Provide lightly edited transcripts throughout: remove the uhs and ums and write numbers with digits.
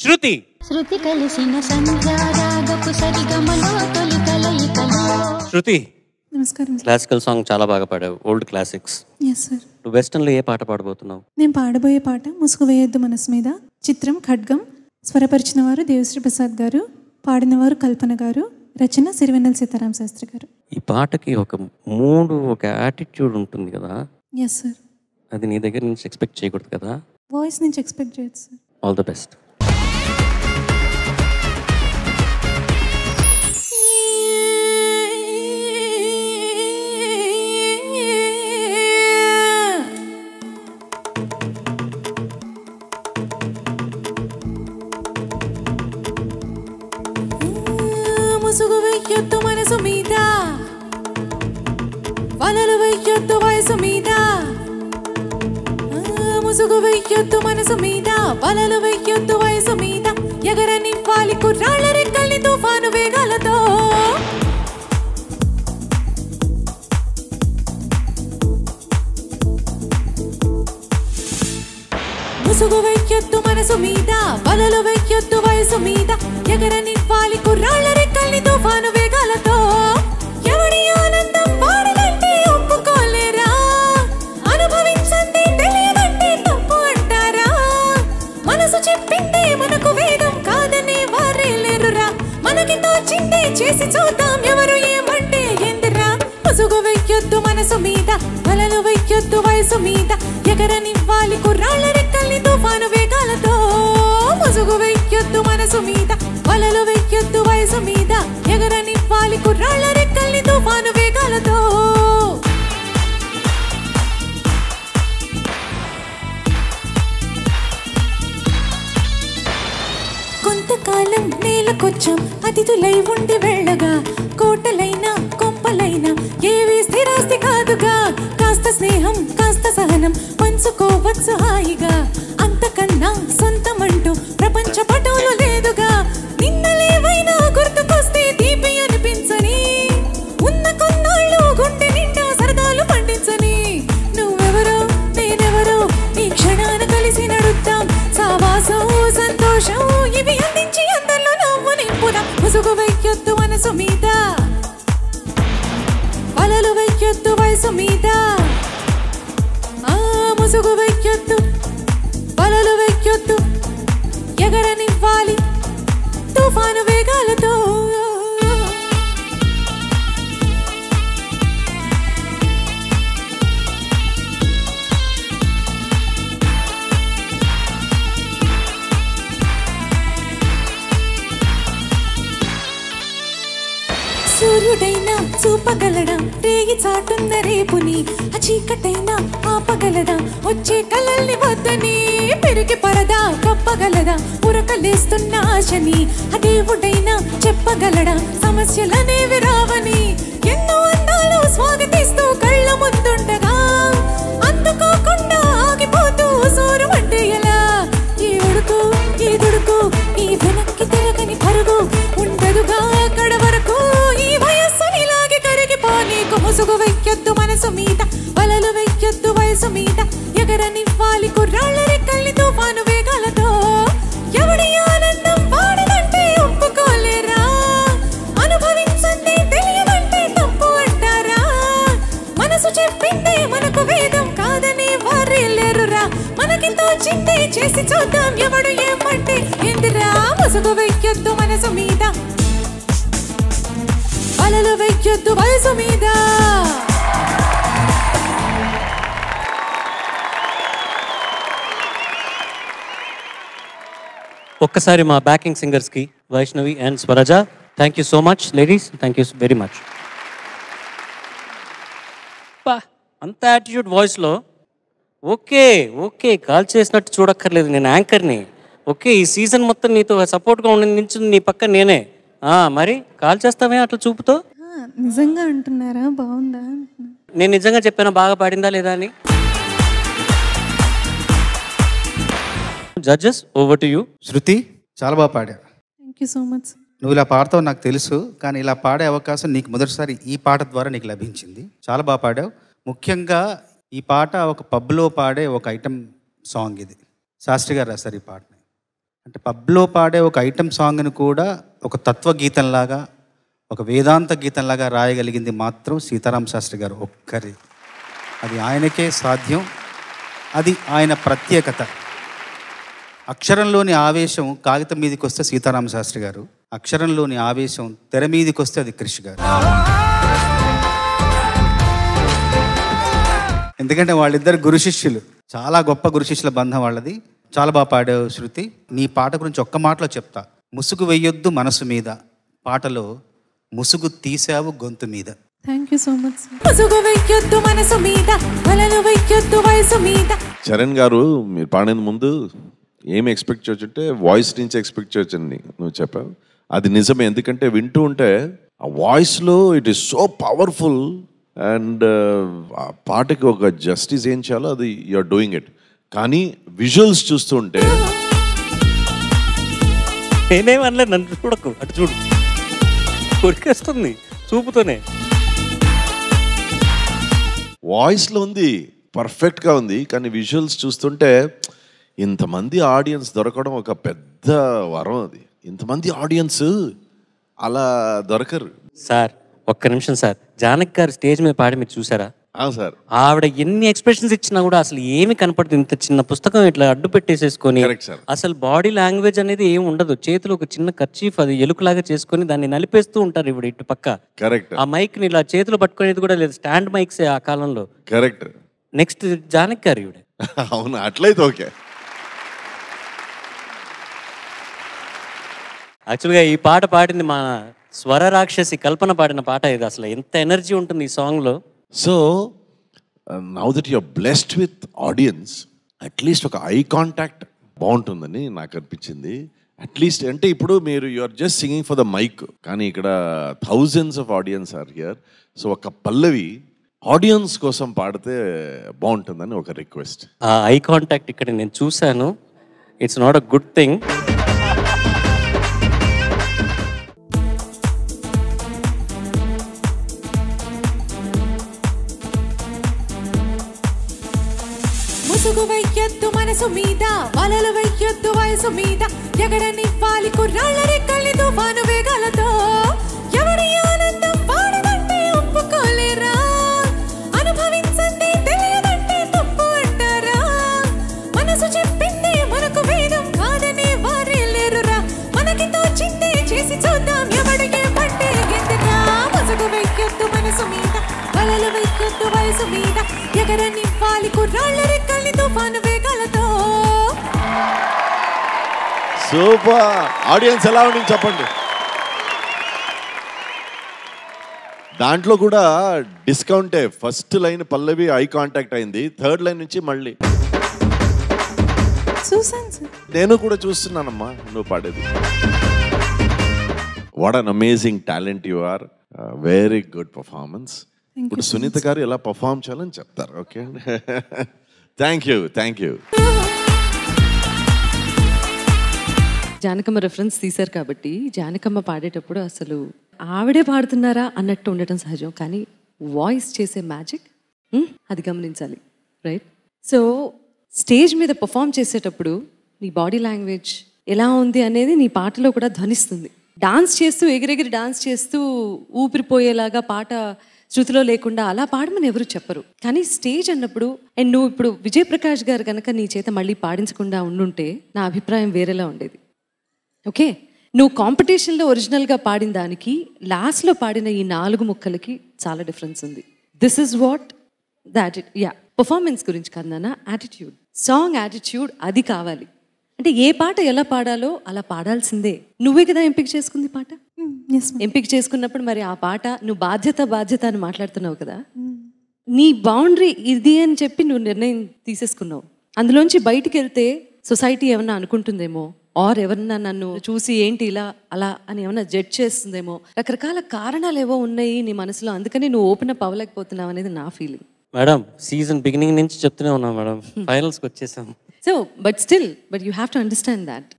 శృతి. శృతి కలిసిన సంధ్యారాగపు సరిగమలో తొలి కలయికలో. శృతి, నమస్కారం. క్లాసికల్ సాంగ్ చాలా బాగా పాడావు, ఓల్డ్ క్లాసిక్స్. Yes sir. నువ్వు వెస్టర్న్లో ఏ పాట పాడబోతున్నావు? నేను పాడబోయే పాట ముసుగు వేయొద్దు మనసు మీద, చిత్రం ఖడ్గం. స్వరపరిచిన వారు దేవశ్రీ ప్రసాద్ గారు, పాడినవారు కల్పన గారు, రచన సిరివెన్నెల సీతారామ శాస్త్రి గారు. ఈ పాటకి ఒక మూడు, ఒక యాటిట్యూడ్ ఉంటుంది కదా. Yes sir. అది నీ దగ్గర నుంచి ఎక్స్పెక్ట్ చేయకూడదు కదా. వాయిస్ నుంచి ఎక్స్పెక్ట్ చేయొచ్చు సార్. All the best. ముసుగు వెయ్యొద్దు మనసు మీద, వలలు వెయ్యొద్దు వయసు మీద. ముసుగు వెయ్యొద్దు మనసు మీద, వలలు వెయ్యొద్దు వయసు మీద. ఎగరనివ్వాలి కుర్రాళ్ళ రెక్కల్ని తుఫాను వేగాలతో. ముసుగు వెయ్యొద్దు మనసు మీద, వలలు వెయ్యొద్దు వయసు మీద. ఎగరనివ్వాలి కుర్రాళ్ళ రెక్కల్ని తుఫాను వేగాలతో. ఎవడి ఆనందం వాడినంటే ఒప్పుకోలేరా, అనుభవించండి తెలియదంటే తప్పు అంటారా. మనసు చెప్పిందే మనకు వేదం కాదనే వారే లేరురా. మనకి తోచిందే చేసి చూద్దాం, ఎవరు ఏమంటే ఎందురా. ముసుగు వెయ్యొద్దు మనసు మీద, వలలు వెయ్యొద్దు వయసు మీద. ఎగరనివ్వాలి కుర్రాళ్ళ రెక్కల్ని తుఫాను వేగాలతో. ముసుగు వెయ్యొద్దు మనసు మీద, వలలు వెయ్యొద్దు వయసు మీద. ఎగరనివ్వాలి కుర్రాళ్ళ రెక్కల్ని తుఫాను వేగాలతో. కొంతకాలం నేలకొచ్చాం అతిథులై ఉండి వెళ్ళగా. కోటలైనా కొంపలైనా ఏవి స్థిరాస్తి కాదుగా. కాస్త స్నేహం కాస్త సహనం పంచుకోవచ్చు హాయిగా. అంతకన్నా సొంతమంటూ ప్రపంచ పటంలో లేదుగా. నిన్నలేవైనా గుర్తుకొస్తే తీపి అనిపించని, ఉన్న కొన్నాళ్ళు గుండె నిండా సరదాలు పండించని. నువ్వెవరో నేనెవరో ఈ క్షణాన కలిసి నడుద్దాం. సావాసం సంతోషం ఇవి అందించి అందరిలో నవ్వు నింపుదాం. ముసుగు వెయ్యొద్దు మనసు మీద, వలలు వెయ్యొద్దు వయసు మీద. ముసుగు వెయ్యొద్దు వలలు వెయ్యొద్దు, ఎగరనివ్వాలి తుఫాను వేగాలతో. సూర్యుడైనా చూపగలడా రేగి చాటున్న రేపుని. ఆ చీకటైనా ఆపగలదా వచ్చే కలల్ని వద్దని. పెరిగి పరదా కప్పగలదా ఉరకలేస్తున్న ఆశని. ఆ దేవుడైనా చెప్పగలడా సమస్యలనేవి రావని. ఎన్నో అందాలు స్వాగతిస్తూ కళ్ళ ముందుండగా అందుకోకుండా ఆగిపోతూ సూరు అంటే ఎలా. ఈ ఉడుకు ఈ దుడుకు ఈ వెనక్కి తిరగని పరుగు ఉండదుగా అక్కడ వరకు. ఈ వయస్సుని లాగి కరిగిపోనీకు. ముసుగు వెయ్యొద్దు మనసు మీద, వలలు వెయ్యొద్దు వయసు మీద. ఎగరనివ్వాలి కుర్రాళ్ళ రెక్కల్ని తుఫాను వేగాలతో. ఎవడి ఆనందం వాడినంటే ఒప్పుకోలేరా, అనుభవించండి తెలియదంటే తప్పు అంటారా. మనసు చెప్పిందే మనకు వేదం కాదనే వారే లేరురా. మనకి తోచిందే చేసి చూద్దాం, ఎవడు ఏమంటే ఎందురా. ముసుగు వెయ్యొద్దు మనసు మీద, వలలు వెయ్యొద్దు వయసు మీద. ఒక్కసారి మా బ్యాకింగ్ సింగర్స్కి Vaishnavi and Swaraja, thank you so much ladies, thank you very much. అంత యాటిట్యూడ్ వాయిస్లో ఓకే ఓకే, కాల్ చేసినట్టు చూడక్కర్లేదు, నేను యాంకర్ని. ఓకే, ఈ సీజన్ మొత్తం నీతో సపోర్ట్గా ఉండి నించుంది నీ పక్క నేనే. మరి కాల్ చేస్తామే అట్లా చూపుతో. నిజంగా అంటున్నారా? బాగుందా? నేను నిజంగా చెప్పాను బాగా పాడిందా లేదా అని. Judges, over to you. Shruti, చాలా బాగా పాడావు. Thank you so much. నువ్వు ఇలా పాడతావు నాకు తెలుసు, కానీ ఇలా పాడే అవకాశం నీకు మొదటిసారి ఈ పాట ద్వారా నీకు లభించింది. చాలా బాగా పాడావు. ముఖ్యంగా ఈ పాట ఒక పబ్లో పాడే ఒక ఐటమ్ సాంగ్. ఇది శాస్త్రి గారు రాశారు ఈ పాటని. అంటే పబ్లో పాడే ఒక ఐటమ్ సాంగ్ని కూడా ఒక తత్వగీతంలాగా, ఒక వేదాంత గీతంలాగా రాయగలిగింది మాత్రం సీతారామ శాస్త్రి గారు ఒక్కరి. అది ఆయనకే సాధ్యం, అది ఆయన ప్రత్యేకత. అక్షరంలోని ఆవేశం కాగితం మీదకి వస్తే సీతారామ శాస్త్రి గారు, అక్షరంలోని ఆవేశం తెర మీదకి వస్తే అది క్రిష్ గారు. ఎందుకంటే వాళ్ళిద్దరు గురు శిష్యులు, చాలా గొప్ప గురు శిష్యుల బంధం వాళ్ళది. చాలా బాగా పాడావు శృతి. నీ పాట గురించి ఒక్క మాటలో చెప్తా. ముసుగు వెయ్యొద్దు మనసు మీద పాటలో ముసుగు తీసావు గొంతు మీద. Thank you so much. ముసుగు వెయ్యొద్దు మనసు మీద, వలలు వెయ్యొద్దు వయసు మీద. చరణ్ గారు మీరు పాడేందుకు ముందు ఏమి ఎక్స్పెక్ట్ చేయొచ్చు అంటే వాయిస్ నుంచి ఎక్స్పెక్ట్ చేయొచ్చు అని నువ్వు చెప్పావు. అది నిజమే, ఎందుకంటే వింటూ ఉంటే ఆ వాయిస్లో it is so powerful and ఆ పాటకి ఒక జస్టిస్ ఏం చేయాలో అది యూఆర్ డూయింగ్ ఇట్. కానీ విజువల్స్ చూస్తూ ఉంటే నేనేమనలేదు, నన్ను చూడకు, అటు చూడు, కొరికేస్తుంది చూపుతోనే. వాయిస్లో ఉంది, పర్ఫెక్ట్గా ఉంది, కానీ విజువల్స్ చూస్తుంటే ఇంతమంది ఆడియన్స్ దొరకడం ఒక పెద్ద వరం. అది ఇంతమంది ఆడియన్స్ అలా దొరకరు. సార్ ఒక్క నిమిషం సార్, జానకి గారు స్టేజ్ మీద పాడి మీరు చూసారా? సార్ ఆవిడ ఎన్ని ఎక్స్ప్రెషన్స్ ఇచ్చినా కూడా అసలు ఏమి కనపడదు. ఇంత చిన్న పుస్తకం ఇట్లా అడ్డు పెట్టేసేసుకొని అసలు బాడీ లాంగ్వేజ్ అనేది ఏమి ఉండదు. చేతిలో ఒక చిన్న కర్చీఫ్ అది ఎలుకలాగా చేసుకొని దాన్ని నలిపేస్తూ ఉంటారు ఇప్పుడు ఇటు పక్క. కరెక్ట్. ఆ మైక్ ని ఇలా చేతిలో పట్టుకునేది కూడా లేదు, స్టాండ్ మైక్స్ ఆ కాలంలో. కరెక్ట్. నెక్స్ట్ జానకి గారు ఇవిడ. అవును, అట్లయితే ఓకే. యాక్చువల్గా ఈ పాట పాడింది మా స్వర రాక్షసి కల్పన పాడిన పాట ఇది. అసలు ఎంత ఎనర్జీ ఉంటుంది ఈ సాంగ్లో. So now that you're blessed with audience, at least ఒక ఐ కాంటాక్ట్ బాగుంటుందని నాకు అనిపించింది. అట్లీస్ట్ అంటే ఇప్పుడు మీరు you're just singing for the mic, కానీ ఇక్కడ thousands of audience are here. So ఒక పల్లవి ఆడియన్స్ కోసం పాడితే బాగుంటుందని ఒక రిక్వెస్ట్. ఆ ఐ కాంటాక్ట్ ఇక్కడ నేను చూశాను, it's not a good thing. ముసుగు వెయ్యొద్దు మనసు మీద, వలలు వెయ్యొద్దు వయసు మీద. ఎగరనివ్వాలి కుర్రాళ్ళ రెక్కల్ని తుఫాను వేగాలతో. ఎవరి ఆనందం వాడదంటే ఒప్పుకోలేరా, అనుభవించండి తెలియదంటే తప్పు అంటారా. మనసు చెప్పింది మనకు వేదం కాదనే వారే లేరురా. మనకి తోచిందే చేసి చూద్దాం, ఎవడికే పట్టే ఎందుకా. ముసుగు వెయ్యొద్దు మనసు మీద, వలలు వెయ్యొద్దు వయసు మీద. ఎగరనివ్వాలి కుర్రాళ్ళ రెక్కల్ని తుఫాను వేగాలతో. సూపర్. ఆడియన్స్ ఎలా ఉంది చెప్పండి. దాంట్లో కూడా డిస్కౌంటే. First line pallavi eye contact అయింది, థర్డ్ లైన్ నుంచి మళ్ళీ చూసాను సార్, నేను కూడా చూస్తున్నానమ్మా నువ్వు పాడేది. What an amazing talent you are. Very good performance. ఇప్పుడు సునీత గారు ఎలా పర్ఫార్మ్ చేయాలని చెప్తారు. Okay, thank you, thank you. Janakamma reference తీశారు కాబట్టి జానకమ్మ పాడేటప్పుడు అసలు ఆవిడే పాడుతున్నారా అన్నట్టు ఉండటం సహజం, కానీ వాయిస్ చేసే మ్యాజిక్ అది గమనించాలి, రైట్? సో స్టేజ్ మీద పర్ఫామ్ చేసేటప్పుడు నీ బాడీ లాంగ్వేజ్ ఎలా ఉంది అనేది నీ పాటలో కూడా ధ్వనిస్తుంది. డాన్స్ చేస్తూ ఎగిరెగిరి డాన్స్ చేస్తూ ఊపిరిపోయేలాగా పాట శృతిలో లేకుండా అలా పాడమని ఎవరు చెప్పరు. కానీ స్టేజ్ అన్నప్పుడు, అండ్ నువ్వు ఇప్పుడు విజయ్ ప్రకాష్ గారు కనుక నీ చేత మళ్ళీ పాడించకుండా ఉండుంటే నా అభిప్రాయం వేరేలా ఉండేది. ఓకే, నువ్వు కాంపిటీషన్లో ఒరిజినల్గా పాడిన దానికి లాస్ట్లో పాడిన ఈ 4 ముక్కలకి చాలా డిఫరెన్స్ ఉంది. This is what that it. Yeah, performance గురించి కాదు నాన్న, యాటిట్యూడ్, సాంగ్ యాటిట్యూడ్ అది కావాలి. అంటే ఏ పాట ఎలా పాడాలో అలా పాడాల్సిందే. నువ్వే కదా ఎంపిక చేసుకుంది పాట. ఎంపిక చేసుకున్నప్పుడు మరి ఆ పాట నువ్వు బాధ్యత అని మాట్లాడుతున్నావు కదా, నీ బౌండరీ ఇది అని చెప్పి నువ్వు నిర్ణయం తీసేసుకున్నావు. అందులోంచి బయటికి వెళ్తే సొసైటీ ఏమన్నా అనుకుంటుందేమో, ఆర్ ఎవరన్నా నన్ను చూసి ఏంటి ఇలా అలా అని ఏమన్నా జడ్జ్ చేస్తుందేమో, రకరకాల కారణాలు ఏవో ఉన్నాయి నీ మనసులో, అందుకని నువ్వు ఓపెన్ అప్ అవ్వలేకపోతున్నావు అనేది నా ఫీలింగ్. మేడం సీజన్ బిగినింగ్ నుంచి చెప్తూనే ఉన్నాం మేడం, ఫైనల్స్కి వచ్చేసాం. So but you have to understand that.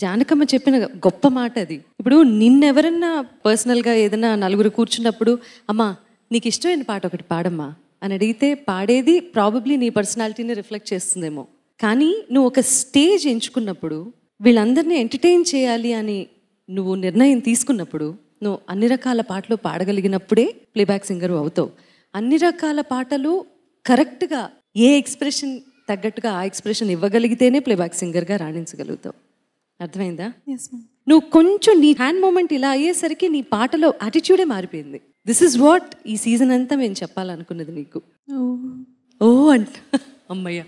Janakamma చెప్పిన గొప్ప మాట అది. ఇప్పుడు నిన్నెవరన్నా పర్సనల్గా ఏదైనా నలుగురు కూర్చున్నప్పుడు అమ్మా నీకు ఇష్టమైన పాట ఒకటి పాడమ్మా అని అడిగితే పాడేది ప్రాబబ్లీ నీ పర్సనాలిటీని రిఫ్లెక్ట్ చేస్తుందేమో. కానీ నువ్వు ఒక స్టేజ్ ఎంచుకున్నప్పుడు వీళ్ళందరినీ ఎంటర్టైన్ చేయాలి అని నువ్వు నిర్ణయం తీసుకున్నప్పుడు నువ్వు అన్ని రకాల పాటలు పాడగలిగినప్పుడే ప్లేబ్యాక్ సింగర్ అవుతావు. అన్ని రకాల పాటలు కరెక్ట్గా ఏ ఎక్స్ప్రెషన్ తగ్గట్టుగా ఆ ఎక్స్ప్రెషన్ ఇవ్వగలిగితేనే ప్లేబ్యాక్ సింగర్గా రాణించగలుగుతావు. అర్థమైందా? నువ్వు కొంచెం నీ హ్యాండ్ మూమెంట్ ఇలా అయ్యేసరికి నీ పాటలో యాటిట్యూడే మారిపోయింది. దిస్ ఇస్ వాట్ ఈ సీజన్ అంతా మేము చెప్పాలనుకున్నది నీకు. ఓ అంట అమ్మయ్య.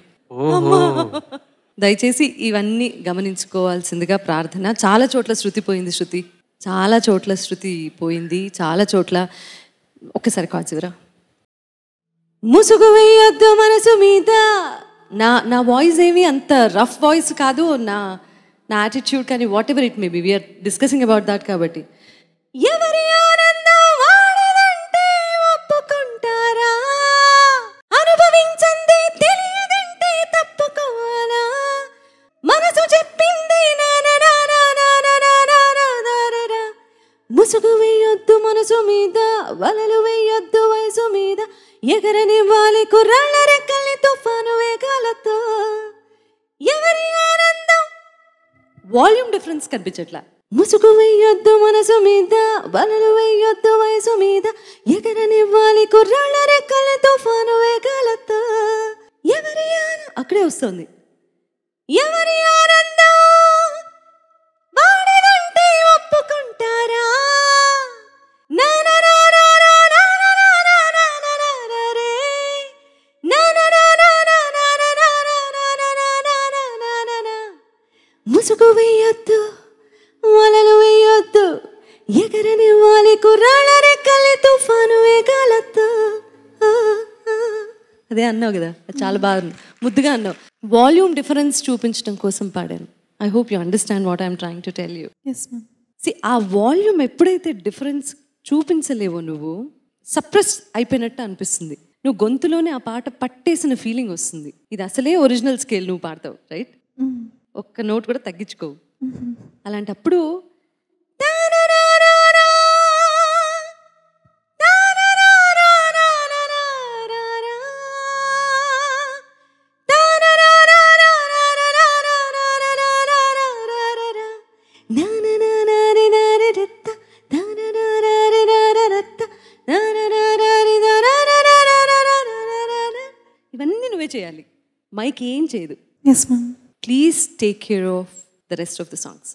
దయచేసి ఇవన్నీ గమనించుకోవాల్సిందిగా ప్రార్థన. చాలా చోట్ల శృతి పోయింది, చాలా చోట్ల ఒక్కసారి కాల్చివరా. ముసుగు వేయొద్దు మనసు మీద. నా వాయిస్ ఏమి అంత రఫ్ వాయిస్ కాదు, నా యాటిట్యూడ్ కానీ whatever it may be, we're discussing about that. కాబట్టి ఎవరి ఆనందం వాడదంటే ఒప్పుకుంటారా, అనుభవించందే తెలియదంటే తప్పుకోవాలా, మనసు చెప్పింది ముసుగు వేయొద్దు మనసు మీద, వలలు వేయొద్దు వయసు మీద, ఎగరనివ్వాలి కుర్రాళ్ళ రెక్కల్ని తుఫాను వేగాలతో. ఎవరి ఆనందం వాల్యూమ్ డిఫరెన్స్ కనిపించట్లా. ముసుగు వేయొద్దు మనసు మీద, వలలు వేయొద్దు వయసు మీద, ఎగరనివ్వాలి కుర్రాళ్ళ రెక్కల్ని తుఫాను వేగాలతో. ఎవరి అక్కడే వస్తుంది. ఎవరి ఆనందం వాడిదంటే ఒప్పుకుంటారా, ముసుగు వేయొద్దు వలలు వేయొద్దు, ఎగరనివ్వాలి కుర్రాళ్ళ రెక్కల్ని తుఫాను వేగాలతో. అదే అన్నావు కదా, చాలా బాగా ముద్దుగా అన్నావు. వాల్యూమ్ డిఫరెన్స్ చూపించడం కోసం పాడాను. I hope you understand what I'm trying to tell you. ఆ వాల్యూమ్ ఎప్పుడైతే డిఫరెన్స్ చూపించలేవో నువ్వు సప్రెస్ అయిపోయినట్టు అనిపిస్తుంది. నువ్వు గొంతులోనే ఆ పాట పట్టేసిన ఫీలింగ్ వస్తుంది. ఇది అసలే ఒరిజినల్ స్కేల్ నువ్వు పాడతావు, రైట్? ఒక్క నోట్ కూడా తగ్గించుకోవు. అలాంటప్పుడు ఇవన్నీ నువ్వే చేయాలి, మైక్ ఏం చేయదు. Please take care of the rest of the songs.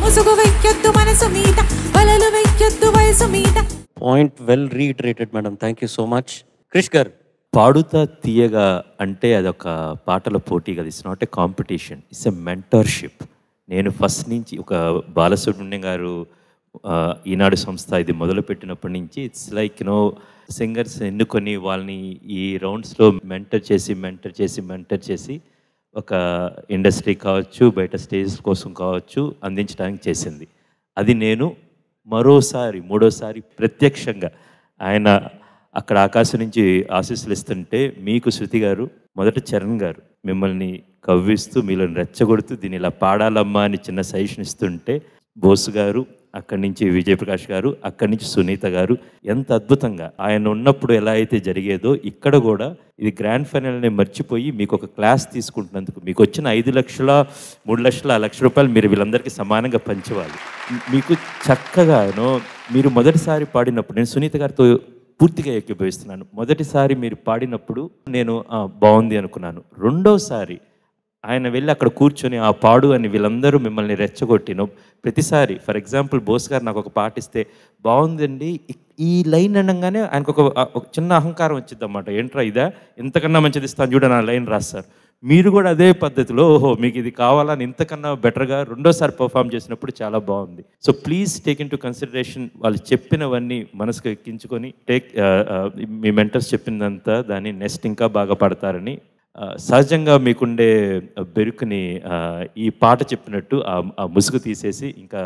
ముసుగు వెయ్యొద్దు మనసు మీద, వలలు వెయ్యొద్దు వయసు మీద. Point well reiterated madam, thank you so much. Krish garu, Paaduta Theeyaga అంటే అదొక పాటల పోటీ కదా, it's not a competition, it's a mentorship. నేను ఫస్ట్ నుంచి ఒక బాలసుబ్రహ్మణ్యం గారు ఈనాడు సంస్థ ఇది మొదలుపెట్టినప్పటి నుంచి ఇట్స్ లైక్ సింగర్స్ ఎన్నుకొని వాళ్ళని ఈ రౌండ్స్లో మెంటర్ చేసి ఒక ఇండస్ట్రీ కావచ్చు, బయట స్టేజ్ కోసం కావచ్చు అందించడానికి చేసింది. అది నేను మూడోసారి ప్రత్యక్షంగా ఆయన అక్కడ ఆకాశం నుంచి ఆశీస్సులు ఇస్తుంటే, మీకు శృతి గారు, మొదట చరణ్ గారు మిమ్మల్ని కవ్విస్తూ మీలో రెచ్చగొడుతూ దీన్ని ఇలా పాడాలమ్మా అని చిన్న సజెషన్ ఇస్తుంటే, బోసు గారు, అక్కడి నుంచి విజయప్రకాష్ గారు, అక్కడి నుంచి సునీత గారు ఎంత అద్భుతంగా ఆయన ఉన్నప్పుడు ఎలా అయితే జరిగేదో ఇక్కడ కూడా ఇది గ్రాండ్ ఫైనల్ని మర్చిపోయి మీకు ఒక క్లాస్ తీసుకుంటున్నందుకు మీకు వచ్చిన 5 లక్షల 3 లక్షల 1 లక్ష రూపాయలు మీరు వీళ్ళందరికీ సమానంగా పంచేవాలి. మీకు చక్కగా మీరు మొదటిసారి పాడినప్పుడు నేను సునీత గారితో పూర్తిగా ఏకీభవిస్తున్నాను. మొదటిసారి మీరు పాడినప్పుడు నేను బాగుంది అనుకున్నాను. రెండోసారి ఆయన వెళ్ళి అక్కడ కూర్చొని ఆ పాడు అని వీళ్ళందరూ మిమ్మల్ని రెచ్చగొట్టిన ప్రతిసారి, ఫర్ ఎగ్జాంపుల్ బోస్ గారు నాకు ఒక పాట ఇస్తే బాగుందండి ఈ లైన్ అనగానే ఆయనకు ఒక చిన్న అహంకారం వచ్చింది అన్నమాట. ఏంట్రా ఇదా, ఇంతకన్నా మంచిది ఇస్తాను చూడ నా లైన్ రాస్తారు. మీరు కూడా అదే పద్ధతిలో ఓహో మీకు ఇది కావాలని ఇంతకన్నా బెటర్గా రెండోసారి పర్ఫామ్ చేసినప్పుడు చాలా బాగుంది. So please take in to consideration వాళ్ళు చెప్పినవన్నీ మనసుకు ఎక్కించుకొని మీ మెంటర్స్ చెప్పినంతా దాన్ని నెక్స్ట్ ఇంకా బాగా పడతారని, సహజంగా మీకుండే బెరుకుని ఈ పాట చెప్పినట్టు ఆ ముసుగు తీసేసి ఇంకా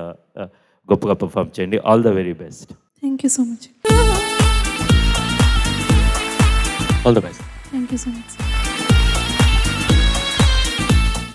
గొప్పగా పర్ఫామ్ చేయండి. All the very best. Thank you so much. All the best. Thank you so much.